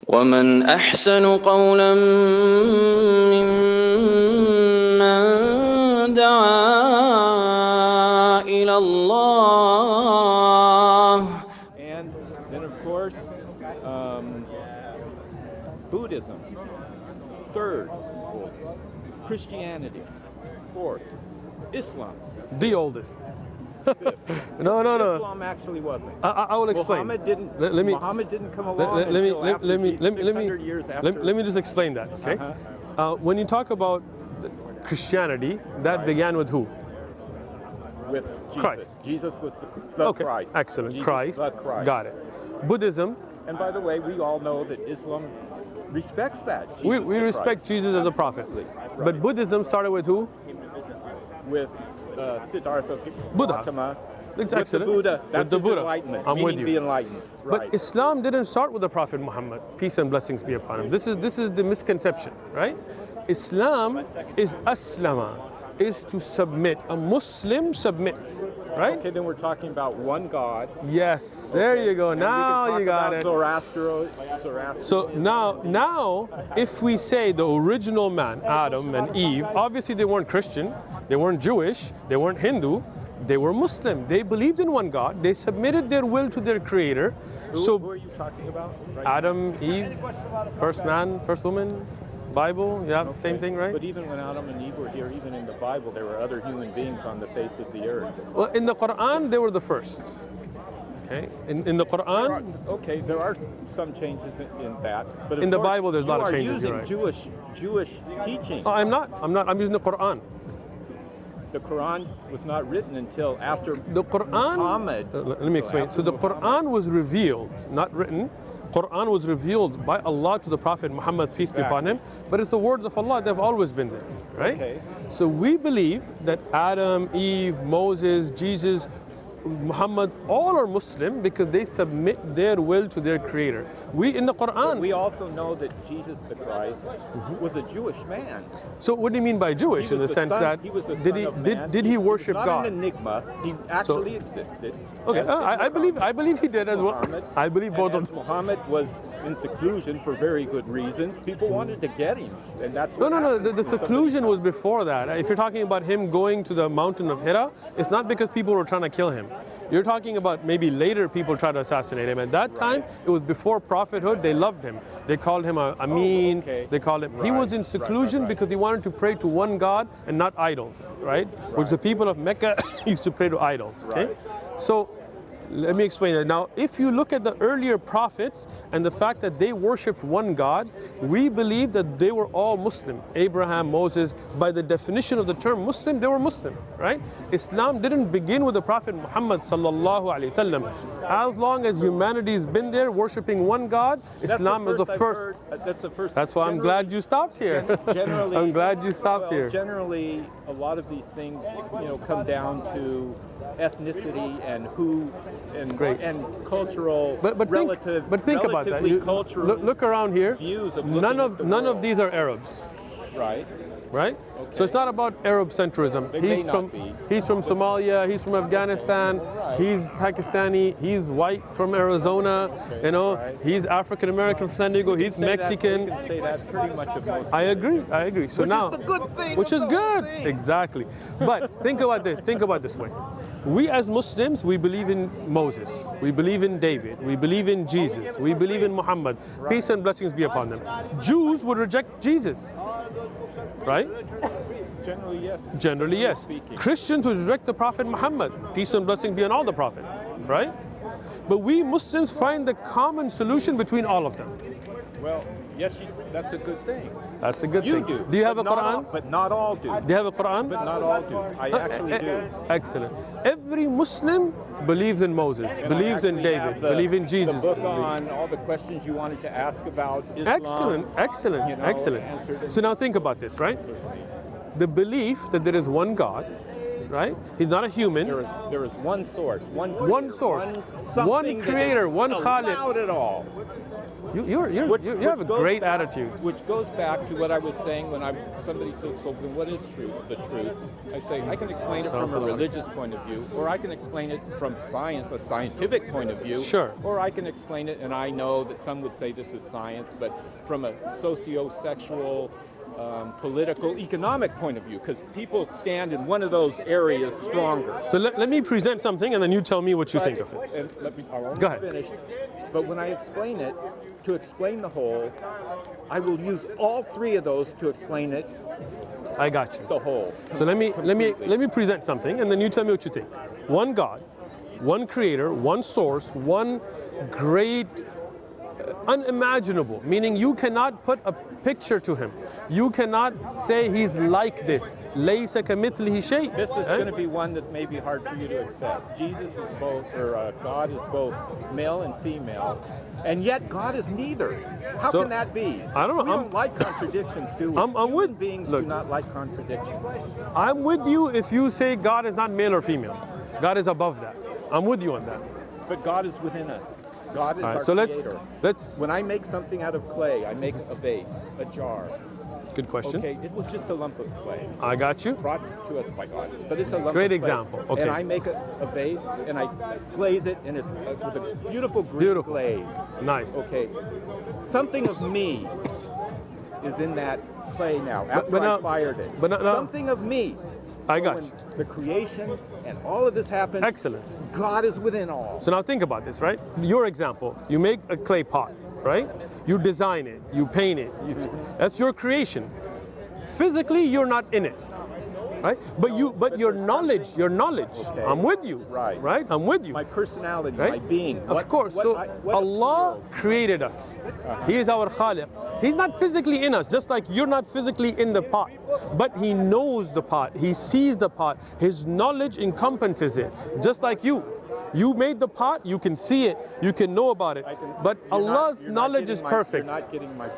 ومن أحسن قولا ممن دعا إلى الله. And then, of course, Buddhism. Third, Christianity. Fourth, Islam. The oldest. No. Islam actually wasn't. I will explain. Muhammad didn't. Muhammad didn't come along until after 600 years after. Let me just explain that. Okay. When you talk about Christianity, that began with who? With Jesus. Christ. Jesus was the Christ. Excellent. Jesus, Christ. the Christ. Got it. Buddhism. And by the way, we all know that Islam respects that. We respect Jesus as a prophet. Right. But Buddhism started with who? With Siddhartha Buddha. Gautama. It's with excellent. the Buddha. That's With the his Buddha. enlightenment. I'm with meaning you. the enlightened. But Right. Islam didn't start with the Prophet Muhammad, peace and blessings be upon him. This is the misconception, right? Islam is aslama, is to submit. A Muslim submits, right? Okay, then we're talking about one God. Yes, there you go. And we can Now talk you got about it. Zoroaster. So now, if we say the original man, Adam and Eve, obviously they weren't Christian, they weren't Jewish, they weren't Hindu, they were Muslim. They believed in one God. They submitted their will to their Creator. Who are you talking about? Right Adam, Eve, first man, first woman, Bible, yeah, same thing, right? But even when Adam and Eve were here, even in the Bible, there were other human beings on the face of the earth. Well, in the Quran, they were the first. Okay, in the Quran, There are some changes in that. But in the Bible, there's a lot of changes. You You're are right. using Jewish teaching. Oh, I'm not. I'm using the Quran. The Quran was not written until after The Quran. Muhammad. Let me explain. So the Quran was revealed, not written. Quran was revealed by Allah to the Prophet Muhammad, peace be upon him. But it's the words of Allah. They've always been there, right? Okay. So we believe that Adam, Eve, Moses, Jesus, Muhammad, all are Muslim because they submit their will to their Creator. We in the But Quran. we also know that Jesus the Christ was a Jewish man. So what do you mean by Jewish? He In was the sense son- that he was the did son he of did man. did he worship was not God? an enigma. He actually existed. Okay, as did I believe he did as well. Muhammad. I believe both And of as them. Muhammad was in seclusion for very good reasons. People wanted to get him, and that's what No. happened. The seclusion was before that. If you're talking about him going to the mountain of Hira, it's not because people were trying to kill him. You're talking about maybe later people tried to assassinate him. At that time, it was before prophethood. They loved him. They called him a Amin. okay. They called him. He was in seclusion because he wanted to pray to one God and not idols, right? Which the people of Mecca used to pray to idols. Okay, so. Let me explain that. Now, if you look at the earlier prophets and the fact that they worshipped one God, we believe that they were all Muslim. Abraham, Moses, by the definition of the term Muslim, they were Muslim, right? Islam didn't begin with the Prophet Muhammad sallallahu alaihi wasallam. As long as humanity's been there worshipping one God, Islam is the first. That's the first. That's why I'm glad you stopped here. Generally, I'm glad you stopped here. Generally, a lot of these things, come down to ethnicity and who and Great. and cultural But think about that. Cultural Look around here. views of None looking at the of world. these are Arabs. right. Right? So it's not about Arab centrism. They may He's not from be. he's from Somalia, he's from Afghanistan, he's Pakistani, he's white from Arizona, he's African American from San Diego, he's Mexican. You can say that pretty much of most. I agree. So Which now is the good thing which of is the good. whole thing. Exactly. But think about this way. We as Muslims, we believe in Moses, we believe in David, we believe in Jesus, we believe in Muhammad. Peace and blessings be upon them. Jews would reject Jesus. Right? Generally, yes. Generally, yes. Speaking. Christians would reject the Prophet Muhammad, peace and blessing be on all the prophets, right? But we Muslims find the common solution between all of them. Well, yes, that's a good thing. That's a good You thing. do. Do you have a but not Quran? all- but not all do. Do you have a Quran? But not all do. I actually do. Excellent. Every Muslim believes in Moses, And believes I in actually David, have believes in Jesus. The book on all the questions you wanted to ask about Islam. Excellent. answered in- So now think about this, right? The belief that there is one God, right? He's not a human. There is one source, One source, one something that creator, is one Khaliq. allowed at all. You have a great attitude. Which goes back to what I was saying when somebody says, so then what is truth? The truth. I say, I can explain it from a religious point of view, or I can explain it from science, a scientific point of view. Sure. Or I can explain it, and I know that some would say this is science, but from a socio-sexual, political, economic point of view, because people stand in one of those areas stronger. So let me present something, and then you tell me what you think of it. And I won't Go ahead. finish. But when I explain it, to explain the whole, I will use all three of those to explain it. I got you. The whole. So let me present something, and then you tell me what you think. One God, one Creator, one source, one great, unimaginable. Meaning you cannot put a picture to him. You cannot say he's like this. لَيْسَ كَمِثْلِهِ شَيْءٍ. This is going to be one that may be hard for you to accept. Jesus is both, or God is both male and female, and yet God is neither. How can that be? I don't know. We don't like contradictions, do we? Human beings do not like contradictions. I'm with you if you say God is not male or female. God is above that. I'm with you on that. But God is within us. God is our creator. When I make something out of clay, I make a vase, a jar. Good question. Okay, it was just a lump of clay. I got you. Brought to us by God, but it's a lump Great of clay. example. Okay. And I make a vase, and I glaze it, and it's with a beautiful green glaze. Nice. Okay. Something of me is in that clay now. After I fired it. Something of me. I got you. The creation and all of this happens. Excellent. God is within all. So now think about this, right? Your example, you make a clay pot, right? You design it, you paint it. That's your creation. Physically, you're not in it, right? But your knowledge. Okay. I'm with you. Right? I'm with you. My personality, right? my being. Of course. So Allah created us. He is our Khaliq. He's not physically in us, just like you're not physically in the pot. But He knows the pot. He sees the pot. His knowledge encompasses it, just like you. You made the pot, you can see it, you can know about it. But Allah's knowledge is perfect. You're not getting my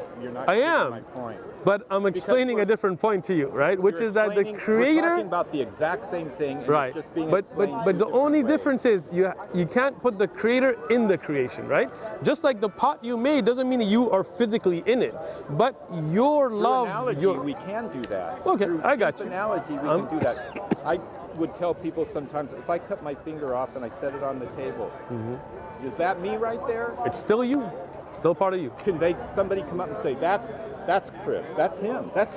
point. But I'm explaining a different point to you, right? Which is that the Creator. We're talking about the exact same thing. And right. It's just being but the only difference is you can't put the Creator in the creation, right? Just like the pot you made doesn't mean that you are physically in it, but your love. Analogy, we can do that. Okay, I got you. Analogy, we can do that. I would tell people sometimes, if I cut my finger off and I set it on the table, is that me right there? It's still you. Still part of you. Can somebody come up and say, that's Chris, that's him, that's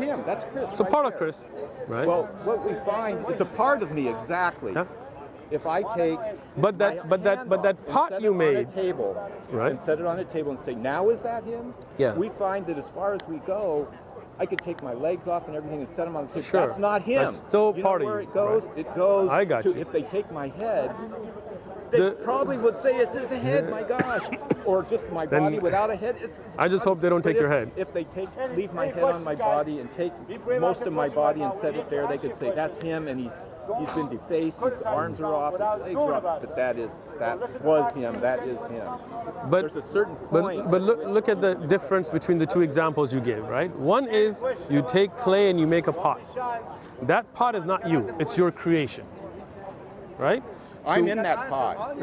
Chris. It's a part of Chris, right? Well, what we find, it's a part of me exactly. Yeah. If I take that pot you made on a table, right, and set it on a table and say, now is that him? Yeah. We find that as far as we go, I could take my legs off and everything and set them on the table. Sure. That's not him. That's still part of you. Where it goes? Right. It goes I got you. If they take my head, they probably would say it's his head, my gosh. Or just my body without a head. I just hope they don't take your head. If they leave my head on my body and take most of my body and set it there, they could say that's him, and he's been defaced, his arms are off, his legs are off, but that was him, that is him. But there's a certain point. But look at the difference between the two examples you gave, right? One is you take clay and you make a pot. That pot is not you, it's your creation, right? I'm in that pot.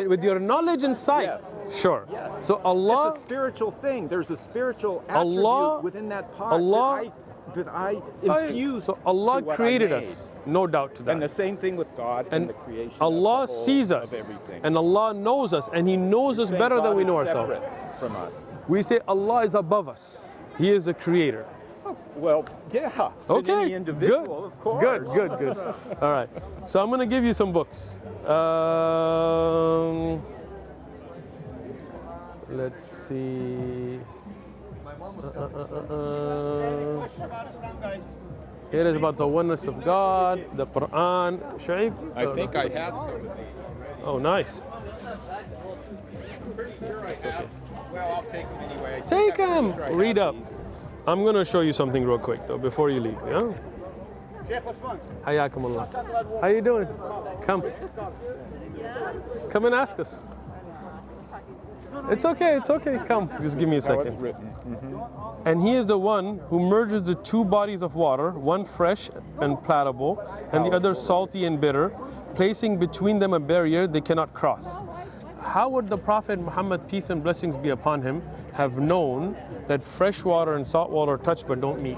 With your knowledge and sight. Yes. Sure. Yes. So Allah. It's a spiritual thing. There's a spiritual attribute within that pot that I infuse. So Allah created us, no doubt to that. And the same thing with God and the creation. Allah sees us, and Allah knows us, and He knows us better than we know ourselves. From us. We say Allah is above us. He is the Creator. Well, yeah. Okay. Any individual, of course. Good. All right. So I'm going to give you some books. Let's see. It is about the oneness of God, the Quran. Shaykh? I think I have some. Oh, nice. It's okay. Well, I'll take them anyway. Take them. Read up. I'm going to show you something real quick, though, before you leave. Yeah? Shaykh Uthman. Hayakum Allah. How you doing? Come. Come and ask us. It's okay. Come. Just give me a second. And He is the one who merges the two bodies of water, one fresh and palatable, and the other salty and bitter, placing between them a barrier they cannot cross. how would the Prophet Muhammad, peace and blessings be upon him, have known that fresh water and salt water touch but don't meet?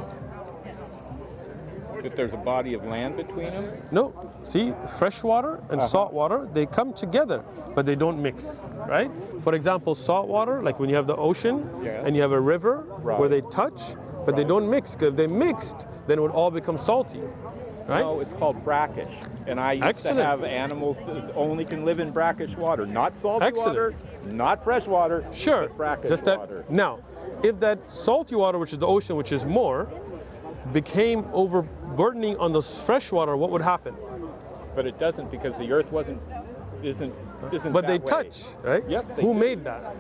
That there's a body of land between them? No. See, fresh water and salt water, they come together, but they don't mix, right? For example, salt water, like when you have the ocean and you have a river where they touch, but they don't mix. Because if they mixed, then it would all become salty, right? No, it's called brackish. And I used to have animals that only can live in brackish water. Not salty water, not fresh water, sure, but brackish just that water. Now, if that salty water, which is the ocean, which is more, became overburdening on the fresh water, what would happen? But it doesn't, because the earth isn't But that they way. touch, right? Yes, they Who do. made that?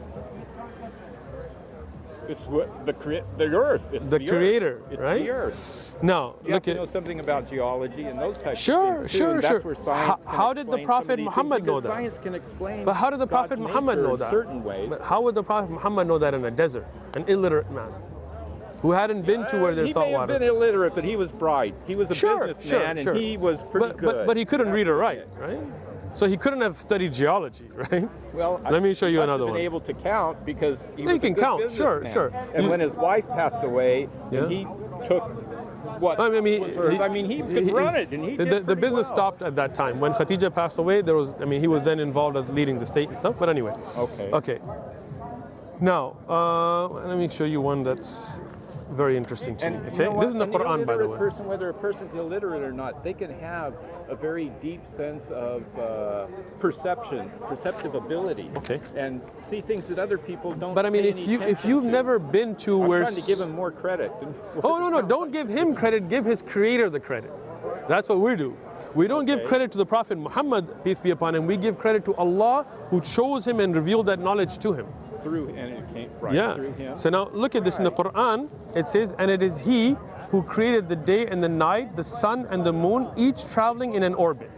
It's the earth. It's The the creator, earth. It's right? the earth. Now, You have look to at know something about geology and those types Sure, of things too, sure, and sure. that's where science can How did the explain Prophet some of these Muhammad things, know because that? Science can explain. But how did the God's Prophet Muhammad nature know in that? certain ways. But how would the Prophet Muhammad know that in a desert? An illiterate man who hadn't been to where there's salt He may have water. been illiterate, but he was bright. He was a Sure, businessman, sure. and he was pretty good. But he couldn't read or write, right? So he couldn't have studied geology, right? Well, let me show you he must another have been one. able to count, because he He was can a good count, sure, businessman. sure. And when his wife passed away, and he took what I mean, was hers, he could run it, and he did the pretty business well. stopped at that time. When Khadija passed away, he was then involved in leading the state and stuff. But anyway. Okay. Okay. Now, let me show you one that's very interesting to me. And Okay, you know this is in the An Quran, by the way. person, whether a person's illiterate or not, they can have a very deep sense of perceptive ability, Okay. and see things that other people don't. But I mean, pay if any you've attention to. never been to I'm where trying to give him more credit. Oh, no, don't give him credit, give his creator the credit. That's what we do. We don't give credit to the Prophet Muhammad, peace be upon him. We give credit to Allah, who chose him and revealed that knowledge to him. Through, and it came through him. So now look at this in the Quran. It says, and it is He who created the day and the night, the sun and the moon, each traveling in an orbit.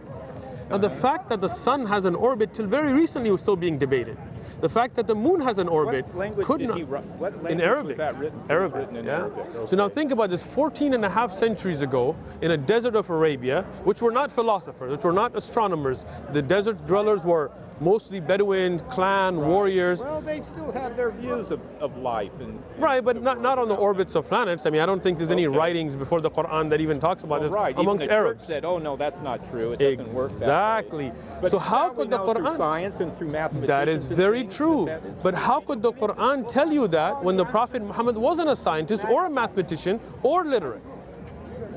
Now the fact that the sun has an orbit till very recently was still being debated. The fact that the moon has an orbit What language could did not. he write? What language In Arabic. was that written? It was Arabic, written in yeah. Arabic. So now Okay. think about this, 14 and a half centuries ago, in a desert of Arabia, which were not philosophers, which were not astronomers. The desert dwellers were mostly Bedouin, clan, warriors. Well, they still had their views of life. Right, but not on the orbits of planets. I mean, I don't think there's any Okay. writings before the Quran that even talks about this amongst Even the Arabs. church said, "Oh no, that's not true. It doesn't work that way." Exactly. But So how now we could the know through Quran? science and through mathematics? That is very true. But how could the Quran tell you that when the Prophet Muhammad wasn't a scientist or a mathematician or literate?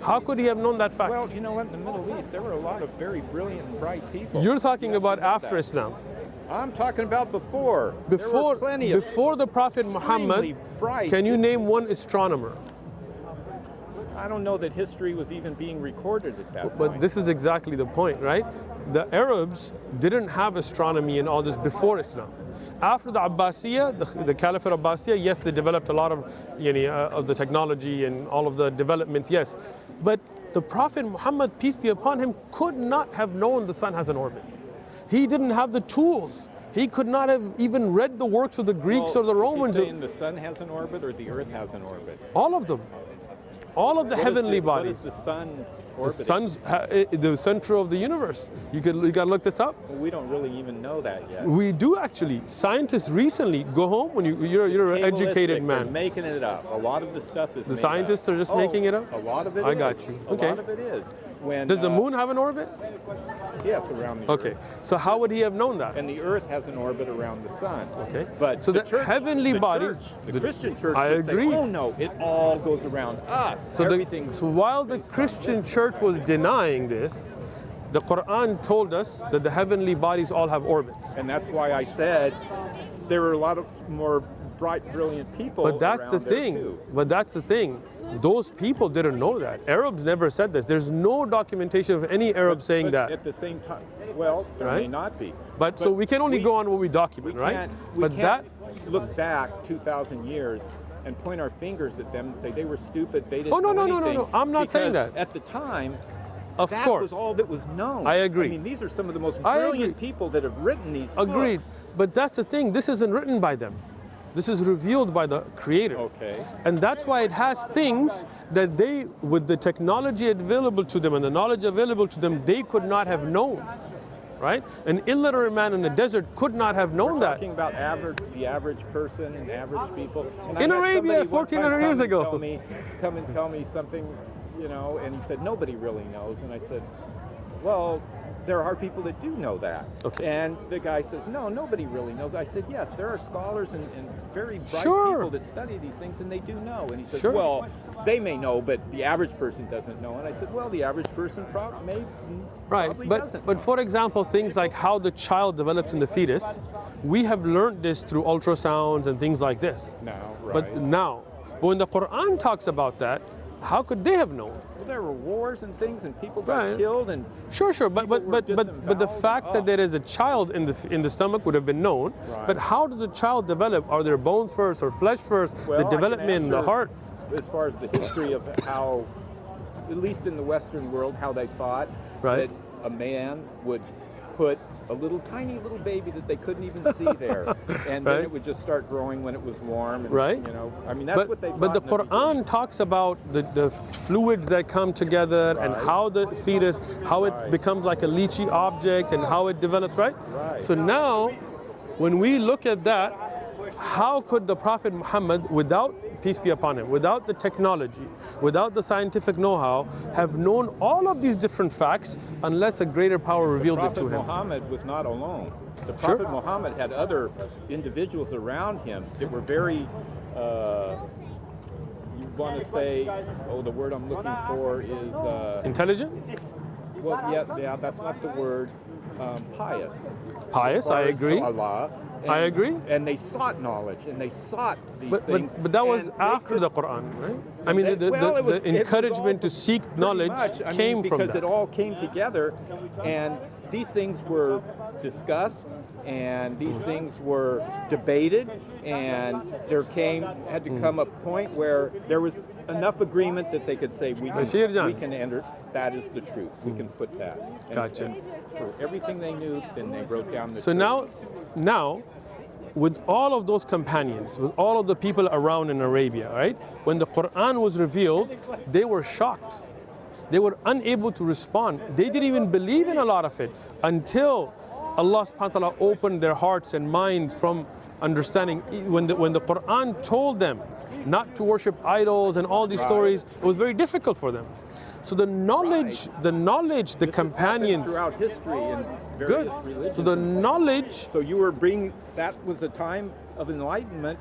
How could he have known that fact? Well, you know what? In the Middle East, there were a lot of very brilliant and bright people. You're talking about You have to know after that. Islam. I'm talking about before. There Before, were plenty of before the Prophet Muhammad, extremely bright. can you name one astronomer? I don't know that history was even being recorded at that But point. this is exactly the point, right? The Arabs didn't have astronomy and all this before Islam. After the Abbasiyah, the Caliphate Abbasiyah, yes, they developed a lot of, of the technology and all of the developments, yes. But the Prophet Muhammad, peace be upon him, could not have known the sun has an orbit. He didn't have the tools. He could not have even read the works of the Greeks or the Romans. Is he saying the sun has an orbit or the earth has an orbit? All of them. All of the heavenly bodies. What is the sun The orbiting? sun's the center of the universe. You got to look this up. Well, we don't really even know that yet. We do actually. Scientists recently go home when you're an educated Cabalistic. man. They're making it up. A lot of the stuff is The made scientists up. are just making it up? A lot of it I is. got you. Okay. A lot of it is. When, Does the moon have an orbit? Yes, around the Okay. Earth. So how would he have known that? And the Earth has an orbit around the sun. Okay. But So the the church, heavenly the bodies- church, the Christian church I would agree. say, "Oh no, it all goes around us. So, Everything's so while the Christian church was denying this, the Quran told us that the heavenly bodies all have orbits. And that's why I said there were a lot of more bright, brilliant people. But that's the around there, thing. too. But that's the thing. Those people didn't know that. Arabs never said this. There's no documentation of any Arab saying But that. At the same time, well, there may Right? not be. But so we can only go on what we document, we right? Can't, But can't look back 2,000 years and point our fingers at them and say they were stupid, they didn't Oh, no, know no, no, no, anything. no. I'm not saying Because that. At the time, Of that course. was all that was known. I agree. I mean, these are some of the most I brilliant agree. people that have written these Agreed. books. But that's the thing. This isn't written by them. This is revealed by the Creator. Okay. And that's why it has things that they, with the technology available to them and the knowledge available to them, they could not have known. right? An illiterate man in the desert could not have known that. Talking about the average person and average people. And In I had Arabia, somebody one 1400 time years ago. Come and tell me something, you know, and he said, nobody really knows. And I said, well, there are people that do know that. Okay. And the guy says, no, nobody really knows. I said, yes, there are scholars and very bright Sure. people that study these things, and they do know. And he says, Sure. well, they may know, but the average person doesn't know. And I said, well, the average person probably doesn't But know. for example, things like how the child develops in the fetus, we have learned this through ultrasounds and things like this. Now, right. But when the Quran talks about that, how could they have known? Well, there were wars and things, and people got Right. killed, and Sure, but people were the disemboweled. fact that there is a child in the stomach would have been known. Right. But how does the child develop? Are there bones first or flesh first? Well, the I can development in the answer heart. as far as the history of how, at least in the Western world, how they thought Right. that a man would put a tiny little baby that they couldn't even see there, and then Right. it would just start growing when it was warm. And, Right. You know, I mean, that's what they thought. But the in beginning. Quran talks about the fluids that come together and Right. how the fetus, how it Right. becomes like a lychee object and how it develops, right? Right. So now, when we look at that, how could the Prophet Muhammad, without, peace be upon him, without the technology, without the scientific know-how, have known all of these different facts unless a greater power revealed it to Prophet him? Muhammad was not alone. The Sure. Prophet Muhammad had other individuals around him that were very, you want to say, the word I'm looking for is, Intelligent? well, yeah, that's not the word, pious. Pious, As far I as agree. to Allah. I agree. And they sought knowledge, and they sought these things. But that was and they after could- the Quran, right? I mean, the it was encouragement all to seek pretty knowledge much. I mean, came from because that. it all came together, and these things were discussed, and these things were debated, and had to come a point where there was enough agreement that they could say we can enter. That is the truth. We can put that. And, Gotcha. and for everything they knew, then they wrote down the So truth. now, with all of those companions, with all of the people around in Arabia, right? When the Quran was revealed, they were shocked. They were unable to respond. They didn't even believe in a lot of it until Allah subhanahu wa ta'ala opened their hearts and minds from understanding. When the Quran told them not to worship idols and all these stories, it was very difficult for them. So the knowledge, the This has companions. happened throughout history in Good. various religions. So the knowledge. So you were that was a time of enlightenment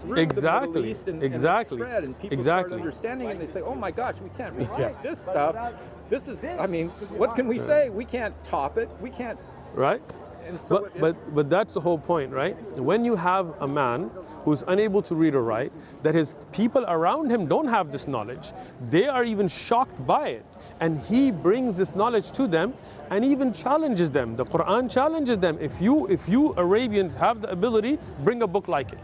through the Exactly. Middle East and Exactly. it spread, and people Exactly. start understanding it, and they say, oh my gosh, we can't reject this stuff. This is, I mean, what can we say? We can't top it. We can't. Right? And so But that's the whole point, right? When you have a man who's unable to read or write, that his people around him don't have this knowledge, they are even shocked by it. And he brings this knowledge to them and even challenges them. The Quran challenges them. If you Arabians have the ability, bring a book like it.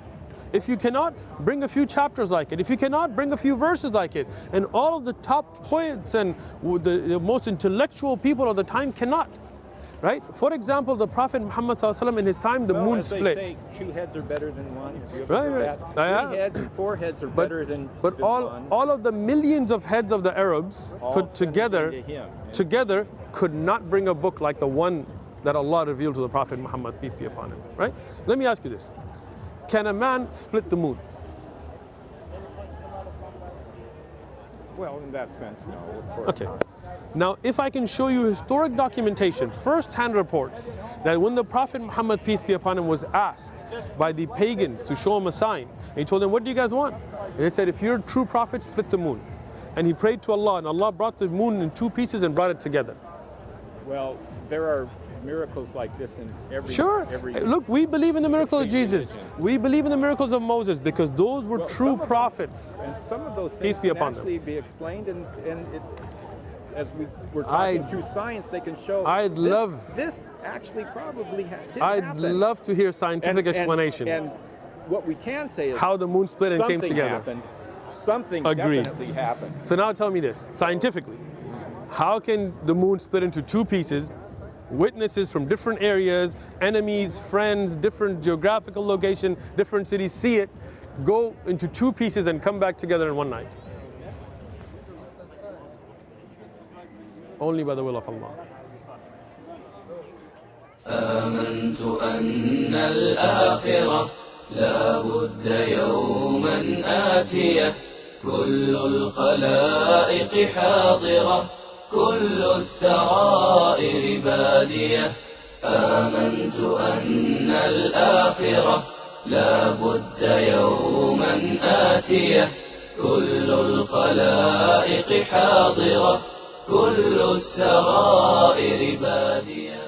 If you cannot, bring a few chapters like it. If you cannot, bring a few verses like it. And all of the top poets and the most intellectual people of the time cannot. Right? For example, the Prophet Muhammad ﷺ in his time, the moon as they split. say, 2 heads are better than 1. Have you ever Right, heard right. that? 3 heads and 4 heads are better than But than all, 1. all of the millions of heads of the Arabs All put sent together, to him. together could not bring a book like the one that Allah revealed to the Prophet Muhammad, peace be upon him. Right? Let me ask you this. Can a man split the moon? Well, in that sense, no. Of course Okay. not. Now, if I can show you historic documentation, first-hand reports, that when the Prophet Muhammad, peace be upon him, was asked by the pagans to show him a sign, and he told them, what do you guys want? And they said, if you're a true prophet, split the moon. And he prayed to Allah, and Allah brought the moon in 2 pieces and brought it together. Well, there are miracles like this in every. Sure. Look, we believe in the miracles of every Jesus. religion. We believe in the miracles of Moses because those were Well, true some of them- prophets. And some of those Peace things be can upon them. actually be explained, and it, as we're talking through science, they can show. This actually probably didn't I'd happen. love to hear scientific explanation. And what we can say is how the moon split and came something together. happened. Something Agreed. definitely happened. So now tell me this, scientifically, how can the moon split into 2 pieces, witnesses from different areas, enemies, friends, different geographical location, different cities, see it, go into 2 pieces and come back together in one night? Only by the will of Allah. آمنت أن الآخرة لا بد يوما آتية كل الخلائق حاضرة كل السرائر بادية آمنت أن الآخرة لا بد يوما آتية كل الخلائق حاضرة كل السرائر بادية